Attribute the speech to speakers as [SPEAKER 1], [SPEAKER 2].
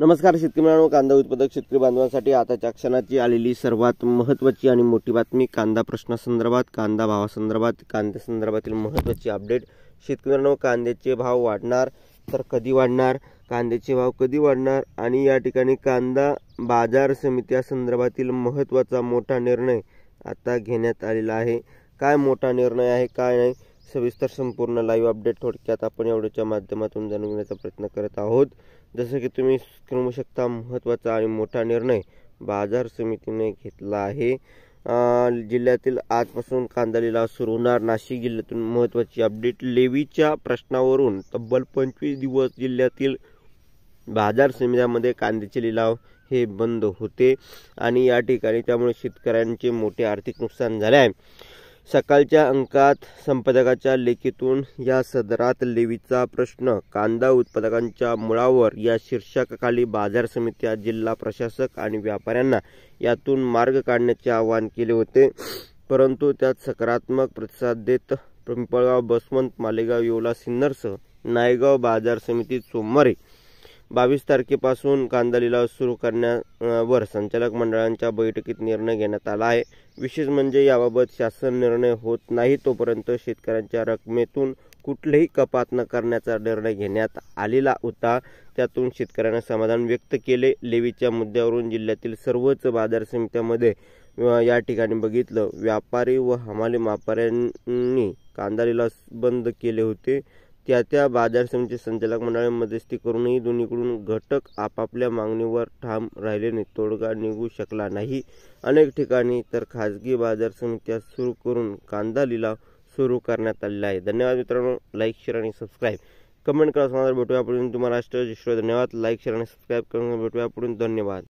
[SPEAKER 1] नमस्कार शेतकरी मित्रांनो, कांदा उत्पादक शेतकरी बांधवांसाठी आताच्या क्षणाची आलेली सर्वात महत्त्वाची आणि मोठी बातमी, कांदा प्रश्नासंदर्भात, कांदा भावासंदर्भात, कांद्यासंदर्भातील महत्त्वाची अपडेट। शेतकरी मित्रांनो, कांद्याचे भाव वाढणार तर कधी वाढणार, कांद्याचे भाव कधी वाढणार आणि या ठिकाणी कांदा बाजार समित्या संदर्भातील महत्त्वाचा मोठा निर्णय आता घेण्यात आलेला आहे। काय मोठा निर्णय आहे काय नाही, सविस्तर संपूर्ण लाईव्ह अपडेट थोडक्यात आपण या व्हिडिओच्या माध्यमातून जाणून घेण्याचा प्रयत्न करत आहोत। जसं की तुम्ही करू शकता, महत्त्वाचा आणि मोठा निर्णय बाजार समितीने घेतला आहे। जिल्ह्यातील आजपासून कांदा लिलाव सुरू होणार। नाशिक जिल्ह्यातून महत्त्वाची अपडेट, लेवीच्या प्रश्नावरून तब्बल 25 दिवस जिल्ह्यातील बाजार समित्यांमध्ये कांद्याचे लिलाव हे बंद होते आणि या ठिकाणी त्यामुळे शेतकऱ्यांचे मोठे आर्थिक नुकसान झाले आहे। सकाळच्या अंकात संपादकाच्या लेखीतून या सदरात लेवीचा प्रश्न, कांदा उत्पादकांच्या मुळावर या शीर्षकाखाली बाजार समित्या, जिल्हा प्रशासक आणि व्यापाऱ्यांना यातून मार्ग काढण्याचे आवाहन केले होते, परंतु त्यात सकारात्मक प्रतिसाद देत पिंपळगाव, बसवंत, मालेगाव, येवला, सिन्नरसह नायगाव बाजार समितीत सोमवारी 22 तारखेपासून कांदा लिलाव सुरू करण्यावर संचालक मंडळांच्या बैठकीत निर्णय घेण्यात आला आहे। विशेष म्हणजे याबाबत शासन निर्णय होत नाही तोपर्यंत शेतकऱ्यांच्या रकमेतून कुठलीही कपात न करण्याचा निर्णय घेण्यात आलेला होता। त्यातून शेतकऱ्यांना समाधान व्यक्त केले। लेवीच्या मुद्द्यावरून जिल्ह्यातील सर्वच बाजार समित्यांमध्ये या ठिकाणी बघितलं, व्यापारी व हमाली व्यापाऱ्यांनी कांदा लिलाव बंद केले होते। त्या बाजार समिती संचालक मंडळाने मध्यस्थी करूनही दोन्हीकडून घटक आपापल्या मागणीवर ठाम राहिल्याने तोडगा निघू शकला नाही। अनेक ठिकाणी तर खाजगी बाजार समित्या सुरू करून कांदा लिलाव सुरू करण्यात आलेला आहे। धन्यवाद मित्रांनो, लाईक, शेअर आणि सबस्क्राईब कमेंट करा। भेटूया पुढे। तुम्हाला धन्यवाद। लाईक, शेअर आणि सबस्क्राईब करून भेटूया पुढे। धन्यवाद।